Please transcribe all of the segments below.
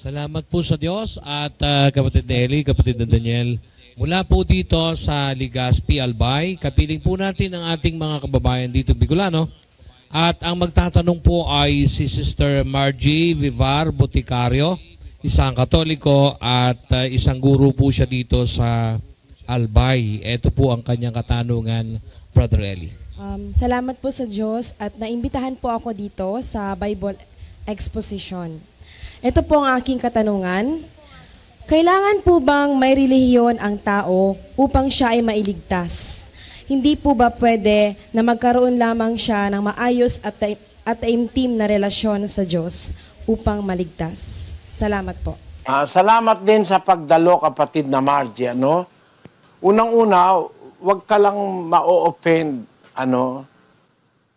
Salamat po sa Diyos at kapatid Eli, kapatid na Daniel. Mula po dito sa Legazpi, Albay, kapiling po natin ang ating mga kababayan dito Bicolano. At ang magtatanong po ay si Sister Margie Vivar Boticario, isang Katoliko at isang guro po siya dito sa Albay. Ito po ang kanyang katanungan, Brother Eli. Salamat po sa Diyos at naimbitahan po ako dito sa Bible Exposition. Ito po ang aking katanungan. Kailangan po bang may relihiyon ang tao upang siya ay mailigtas? Hindi po ba pwede na magkaroon lamang siya ng maayos at taimtim na relasyon sa Diyos upang maligtas? Salamat po. Salamat din sa pagdalo, kapatid na Margie. Unang-una, huwag ka lang ma-offend.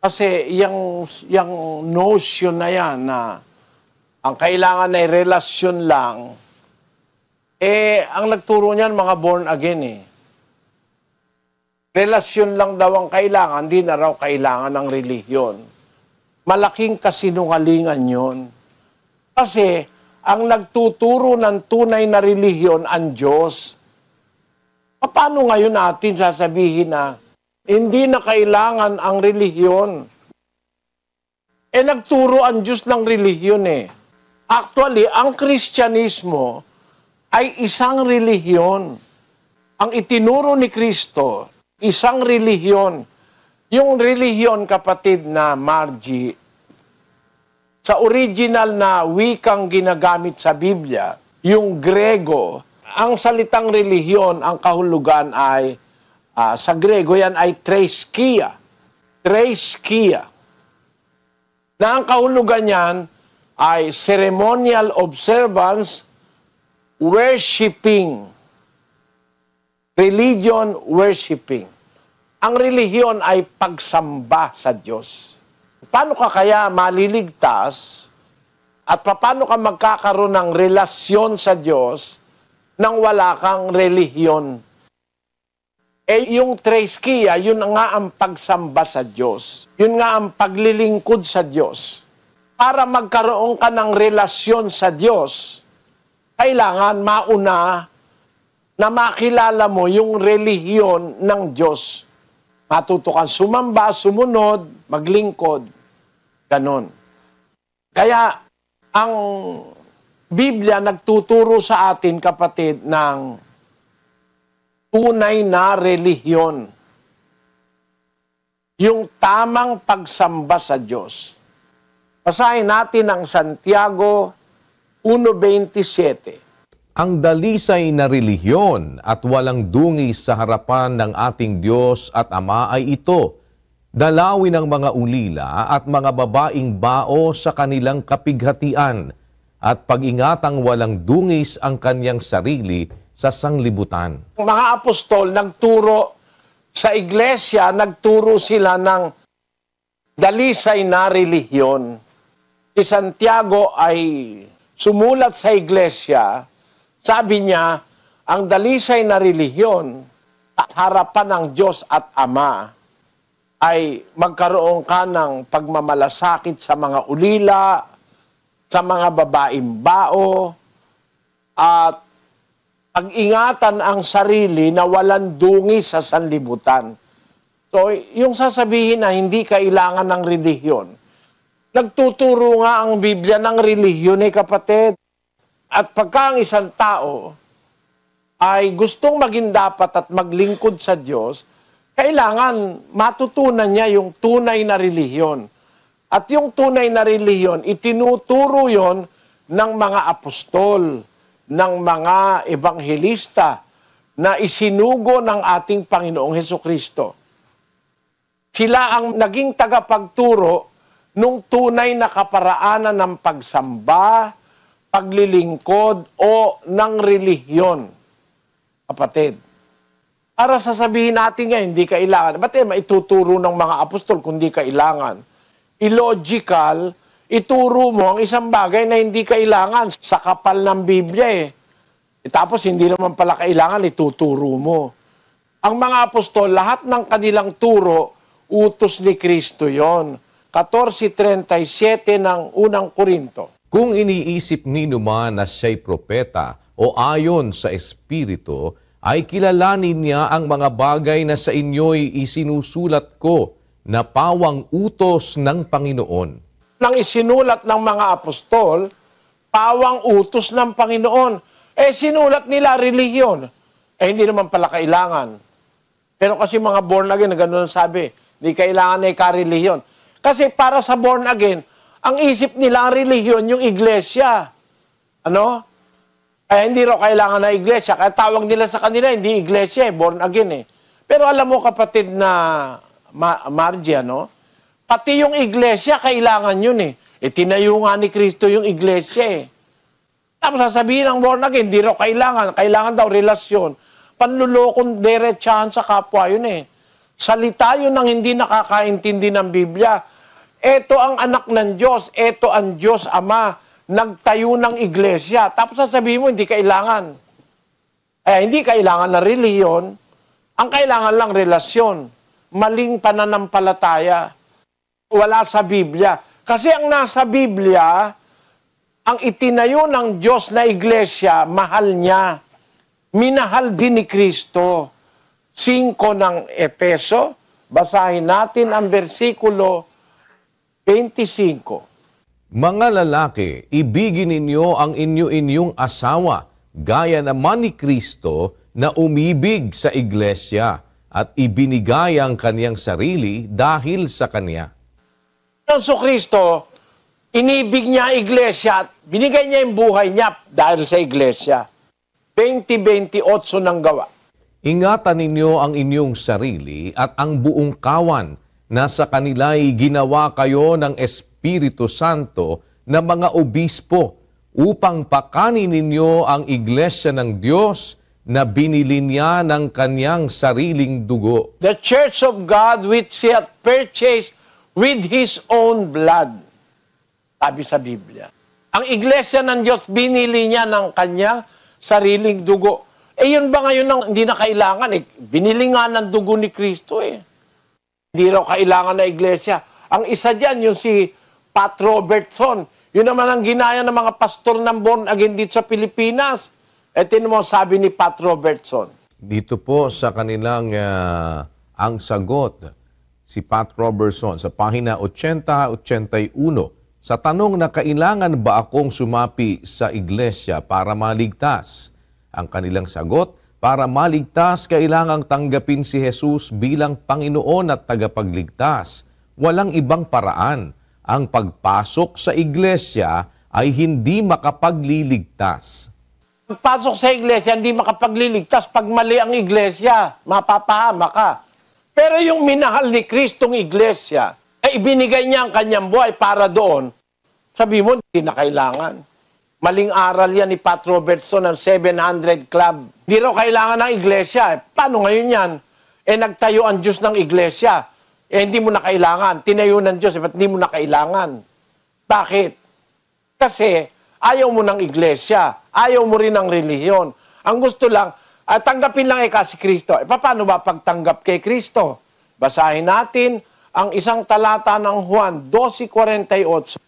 Kasi yung notion na yan na ang kailangan ay relasyon lang, ang nagturo niyan mga born again Relasyon lang daw ang kailangan, di na raw kailangan ng relihiyon. Malaking kasinungalingan yon. Kasi ang nagtuturo ng tunay na relihiyon ang Diyos. Paano ngayon natin sasabihin na hindi na kailangan ang relihiyon? Nagturo ang Diyos ng relihiyon Actually, ang Kristyanismo ay isang relihiyon. Ang itinuro ni Kristo, isang relihiyon. Yung relihiyon, kapatid na Margie, sa original na wikang ginagamit sa Biblia, yung Grego, ang salitang relihiyon, ang kahulugan ay, sa Grego yan ay treskia. Treskia. Na ang kahulugan yan ay ceremonial observance, worshiping. Religion, worshiping. Ang relihiyon ay pagsamba sa Diyos. Paano ka kaya maliligtas at paano ka magkakaroon ng relasyon sa Diyos nang wala kang relihiyon? Yung treskia, yun nga ang pagsamba sa Diyos. Yun nga ang paglilingkod sa Diyos. Para magkaroon ka ng relasyon sa Diyos, kailangan mauna na makilala mo yung relihiyon ng Diyos. Matuto kang sumamba, sumunod, maglingkod, ganon. Kaya ang Biblia nagtuturo sa atin, kapatid, ng tunay na relihiyon. Yung tamang pagsamba sa Diyos. Basahin natin ang Santiago 1:27. Ang dalisay na relihiyon at walang dungis sa harapan ng ating Diyos at Ama ay ito, dalawin ang mga ulila at mga babaing bao sa kanilang kapighatian at pag-ingatang walang dungis ang kanyang sarili sa sanglibutan. Mga apostol nagturo sa iglesia, nagturo sila ng dalisay na relihiyon. Si Santiago ay sumulat sa iglesia, sabi niya, ang dalisay na relihiyon at harapan ng Diyos at Ama ay magkaroon ka ng pagmamalasakit sa mga ulila, sa mga babaeng bao, at pag-ingatan ang sarili na walang dungis sa sanlibutan. So, yung sasabihin na hindi kailangan ng relihiyon, nagtuturo nga ang Biblia ng relihiyon kapatid. At pagka ang isang tao ay gustong maging dapat at maglingkod sa Diyos, kailangan matutunan niya yung tunay na relihiyon. At yung tunay na relihiyon, itinuturo yon ng mga apostol, ng mga ebanghelista na isinugo ng ating Panginoong Hesukristo. Sila ang naging tagapagturo nung tunay na kaparaanan ng pagsamba, paglilingkod o ng relihiyon. Kapatid, para sasabihin natin nga hindi kailangan, ba't maituturo ng mga apostol kung hindi kailangan? Illogical, ituro mo ang isang bagay na hindi kailangan sa kapal ng Biblia tapos hindi naman pala kailangan, ituturo mo. Ang mga apostol, lahat ng kanilang turo, utos ni Kristo yon. 14:37 ng unang Korinto. Kung iniisip ninyo man na siya'y propeta o ayon sa Espiritu, ay kilalanin niya ang mga bagay na sa inyo'y isinusulat ko na pawang utos ng Panginoon. Nang isinulat ng mga apostol, pawang utos ng Panginoon. Sinulat nila relihiyon. Hindi naman pala kailangan. Pero kasi mga born again, na gano'n sabi, hindi kailangan na ikarelihiyon. Kasi para sa born again, ang isip nila ang relihiyon, yung iglesia. Ano? Hindi raw kailangan na iglesia. Kaya tawag nila sa kanila, hindi iglesia, born again eh. Pero alam mo kapatid na Margie, no? Pati yung iglesia, kailangan yun eh. Tinayo nga ni Kristo yung iglesia eh. Tapos sasabihin ng born again, hindi raw kailangan. Kailangan daw relasyon. Panlulokong diretsahan sa kapwa yun eh. Salita yun ng hindi nakakaintindi ng Biblia. Ito ang anak ng Diyos. Ito ang Diyos Ama. Nagtayo ng iglesia. Tapos sasabihin mo, hindi kailangan. Hindi kailangan na reliyon. Ang kailangan lang relasyon. Maling pananampalataya. Wala sa Biblia. Kasi ang nasa Biblia, ang itinayo ng Diyos na iglesia, mahal niya. Minahal din ni Kristo. 5 ng Efeso, basahin natin ang versikulo 25. Mga lalaki, ibigin ninyo ang inyo-inyong asawa, gaya naman ni Kristo na umibig sa iglesia at ibinigay ang kaniyang sarili dahil sa kanya. So Kristo, inibig niya ang iglesia at binigay niya yung buhay niya dahil sa iglesia. 20:28 ng Gawa. Ingatan ninyo ang inyong sarili at ang buong kawan na sa kanila'y ginawa kayo ng Espiritu Santo na mga obispo upang pakanin ninyo ang iglesia ng Diyos na binili niya ng kanyang sariling dugo. The church of God which He hath purchased with His own blood. Sabi sa Biblia. Ang iglesia ng Diyos, binili niya ng kanyang sariling dugo. Yun ba ngayon ang hindi na kailangan? Binili nga ng dugo ni Kristo eh. Hindi raw kailangan na iglesia. Ang isa dyan, yung si Pat Robertson. Yun naman ang ginaya ng mga pastor ng born again dito sa Pilipinas. Tinan mo sabi ni Pat Robertson. Dito po sa kanilang ang sagot, si Pat Robertson sa pahina 80-81, sa tanong na kailangan ba akong sumapi sa iglesia para maligtas? Ang kanilang sagot, para maligtas, kailangang tanggapin si Jesus bilang Panginoon at tagapagligtas. Walang ibang paraan. Ang pagpasok sa iglesia ay hindi makapagliligtas. Pagpasok sa iglesia, hindi makapagliligtas. Pag mali ang iglesia, mapapahama ka. Pero yung minahal ni Kristong iglesia, ibinigay niya ang kanyang buhay para doon. Sabi mo, hindi na kailangan. Maling aral yan ni Pat Robertson ng 700 Club. Hindi raw kailangan ng iglesia. Paano ngayon yan? Nagtayo ang Diyos ng iglesia. Hindi mo na kailangan. Tinayo ng Diyos, ba't hindi mo na kailangan? Bakit? Kasi ayaw mo ng iglesia. Ayaw mo rin ng relihiyon. Ang gusto lang, tanggapin lang si Kristo. Paano ba pagtanggap kay Kristo? Basahin natin ang isang talata ng Juan 12:48.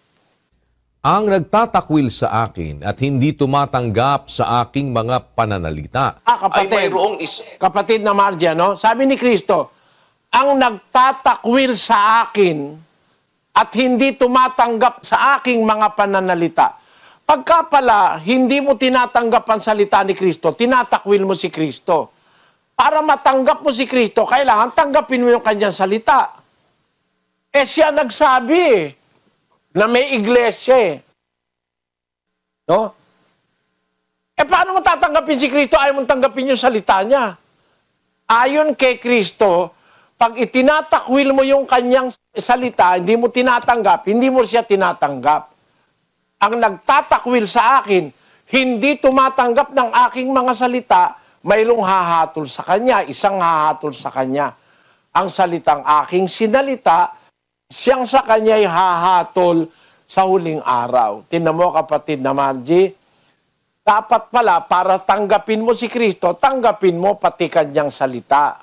Ang nagtatakwil sa akin at hindi tumatanggap sa aking mga pananalita. Kapatid na Margie, no? Sabi ni Kristo, ang nagtatakwil sa akin at hindi tumatanggap sa aking mga pananalita. Pagka pala, hindi mo tinatanggap ang salita ni Kristo, tinatakwil mo si Kristo. Para matanggap mo si Kristo, kailangan tanggapin mo yung kanyang salita. Siya nagsabi na may iglesia no? Paano mo tatanggapin si Kristo? Ayaw mong tanggapin yung salita niya. Ayon kay Kristo, pag itinatakwil mo yung kanyang salita, hindi mo tinatanggap, hindi mo siya tinatanggap. Ang nagtatakwil sa akin, hindi tumatanggap ng aking mga salita, mayroong hahatol sa kanya, isang hahatol sa kanya. Ang salitang aking sinalita, siyang sa kanya'y hahatol sa huling araw. Tingnan mo kapatid na Margie, dapat pala para tanggapin mo si Kristo, tanggapin mo pati kanyang salita.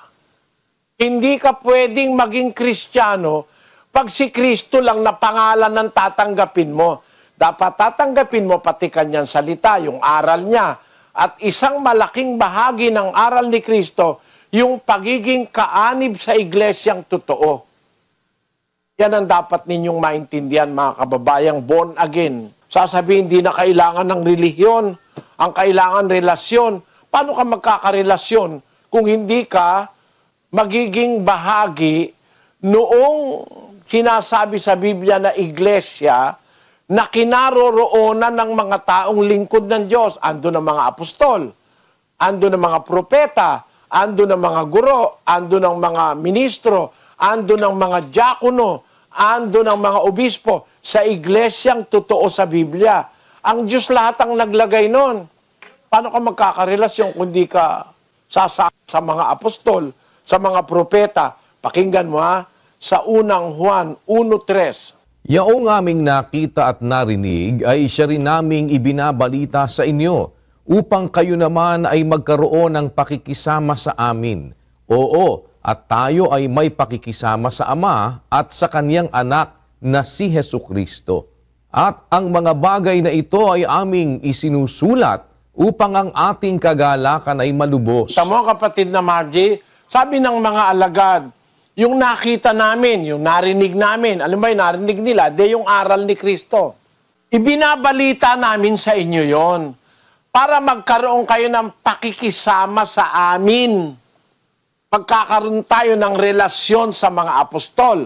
Hindi ka pwedeng maging Kristiyano pag si Kristo lang na pangalan ng tatanggapin mo. Dapat tatanggapin mo pati kanyang salita, yung aral niya. At isang malaking bahagi ng aral ni Kristo, yung pagiging kaanib sa iglesyang totoo. Yan ang dapat ninyong maintindihan, mga kababayang born again. Sasabihin, hindi na kailangan ng relihiyon, ang kailangan relasyon. Paano ka magkakarelasyon kung hindi ka magiging bahagi noong sinasabi sa Biblia na iglesia na kinaroroonan ng mga taong lingkod ng Diyos? Ando ng mga apostol, ando ng mga propeta, ando ng mga guro, ando ng mga ministro, ando ng mga diakono, ando ng mga obispo sa iglesyang totoo sa Biblia. Ang Diyos lahat ang naglagay nun. Paano ka magkakarelasyon kung di ka sasama sa mga apostol, sa mga propeta? Pakinggan mo ha, sa unang Juan 1:3. Yaong aming nakita at narinig ay siya rin naming ibinabalita sa inyo, upang kayo naman ay magkaroon ng pakikisama sa amin. Oo, at tayo ay may pakikisama sa Ama at sa Kanyang Anak na si Hesukristo. At ang mga bagay na ito ay aming isinusulat upang ang ating kagalakan ay malubos. Tama kapatid na Margie, sabi ng mga alagad, yung nakita namin, yung narinig namin, alam mo yung narinig nila, yung aral ni Kristo. Ibinabalita namin sa inyo yon para magkaroon kayo ng pakikisama sa amin. Magkakaroon tayo ng relasyon sa mga apostol.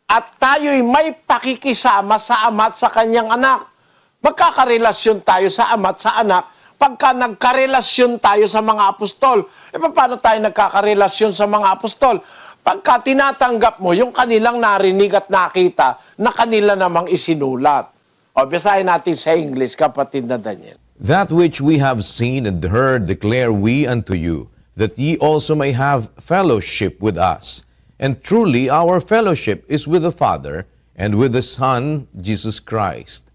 At tayo'y may pakikisama sa Ama at sa Kanyang Anak. Magkakarelasyon tayo sa Ama at sa Anak pagka nagkarelasyon tayo sa mga apostol. E paano tayo nagkakarelasyon sa mga apostol? Pagka tinatanggap mo yung kanilang narinig at nakita na kanila namang isinulat. O, basahin natin sa English, kapatid na Daniel. That which we have seen and heard declare we unto you, that ye also may have fellowship with us. And truly our fellowship is with the Father and with the Son, Jesus Christ.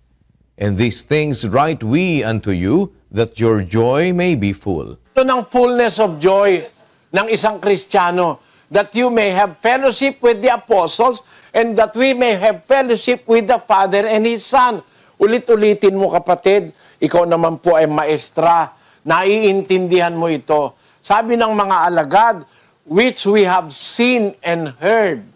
And these things write we unto you, that your joy may be full. Ito ng fullness of joy ng isang Kristiyano, that you may have fellowship with the apostles and that we may have fellowship with the Father and His Son. Ulit-ulitin mo kapatid, ikaw naman po ay maestra, naiintindihan mo ito. Sabi ng mga alagad, which we have seen and heard.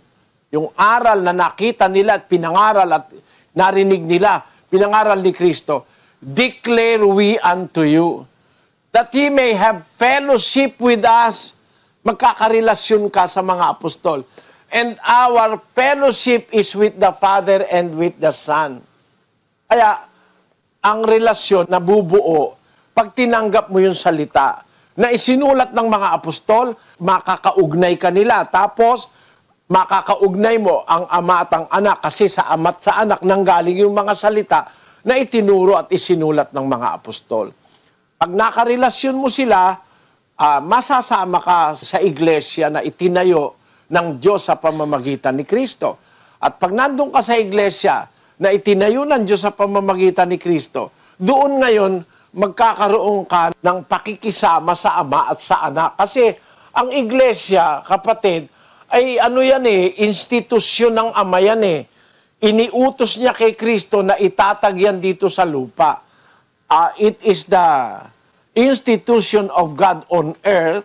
Yung aral na nakita nila at pinangaral at narinig nila, pinangaral ni Kristo, declare we unto you, that ye may have fellowship with us. Magkakarelasyon ka sa mga apostol. And our fellowship is with the Father and with the Son. Kaya, ang relasyon na bubuo, pag tinanggap mo yung salita, na isinulat ng mga apostol, makakaugnay ka nila. Tapos, makakaugnay mo ang Ama at ang Anak kasi sa Ama at sa Anak nanggaling yung mga salita na itinuro at isinulat ng mga apostol. Pag nakarelasyon mo sila, masasama ka sa iglesia na itinayo ng Diyos sa pamamagitan ni Kristo. At pag nandun ka sa iglesia na itinayo ng Diyos sa pamamagitan ni Kristo, doon ngayon, magkakaroon ka ng pakikisama sa Ama at sa Anak. Kasi ang iglesia, kapatid, ay ano yan institusyon ng Ama yan Iniutos niya kay Kristo na itatag yan dito sa lupa. It is the institution of God on earth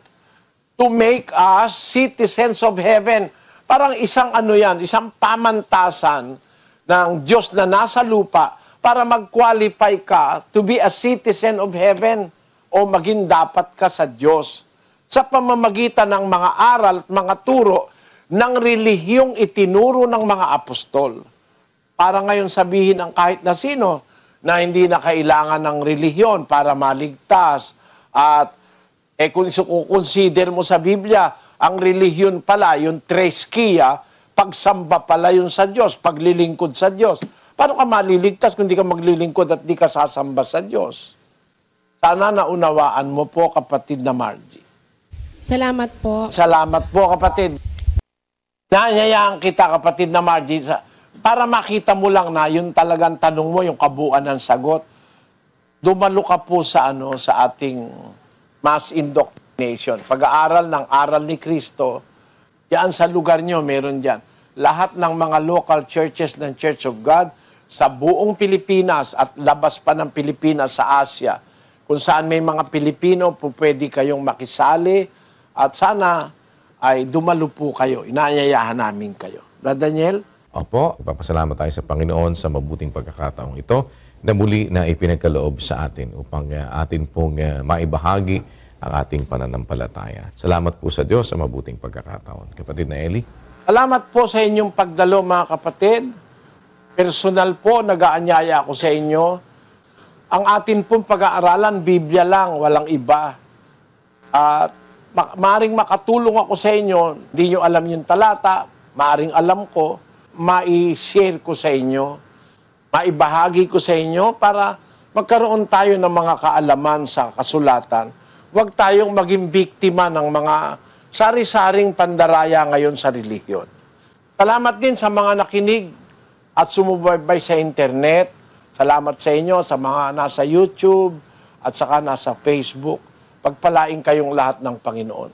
to make us citizens of heaven. Parang isang isang pamantasan ng Diyos na nasa lupa para mag-qualify ka to be a citizen of heaven o maging dapat ka sa Diyos sa pamamagitan ng mga aral at mga turo ng relihiyong itinuro ng mga apostol. Para ngayon sabihin ang kahit na sino na hindi na kailangan ng relihiyon para maligtas. At kung consider mo sa Biblia, ang relihiyon pala, yung treskia, pagsamba pala yun sa Diyos, paglilingkod sa Diyos. Paano ka maliligtas kung di ka maglilingkod at di ka sasamba sa Diyos? Sana naunawaan mo po, kapatid na Margie. Salamat po. Salamat po, kapatid. Nanyayaan kita, kapatid na Margie, para makita mo lang na yun talagang tanong mo, yung kabuuan ng sagot. Dumalo ka po sa sa ating mass indoctrination. Pag-aaral ng aral ni Kristo, yan sa lugar nyo, meron dyan. Lahat ng mga local churches ng Church of God, sa buong Pilipinas at labas pa ng Pilipinas sa Asia, kung saan may mga Pilipino, po pwede kayong makisali at sana ay dumalo po kayo. Inaanyayahan namin kayo. Brother Daniel? Opo, ipapasalamat tayo sa Panginoon sa mabuting pagkakataong ito na muli na ipinagkaloob sa atin upang atin pong maibahagi ang ating pananampalataya. Salamat po sa Diyos sa mabuting pagkakataon. Kapatid na Eli? Salamat po sa inyong pagdalo, mga kapatid. Personal po, nag-aanyaya ako sa inyo. Ang atin pong pag-aaralan, Biblia lang, walang iba. At maaring makatulong ako sa inyo, hindi nyo alam yung talata, maaring alam ko, mai-share ko sa inyo, maibahagi ko sa inyo para magkaroon tayo ng mga kaalaman sa kasulatan. Huwag tayong maging biktima ng mga sari-saring pandaraya ngayon sa relihiyon. Salamat din sa mga nakinig at sumubaybay sa internet. Salamat sa inyo sa mga nasa YouTube at saka nasa Facebook. Pagpalain kayong lahat ng Panginoon.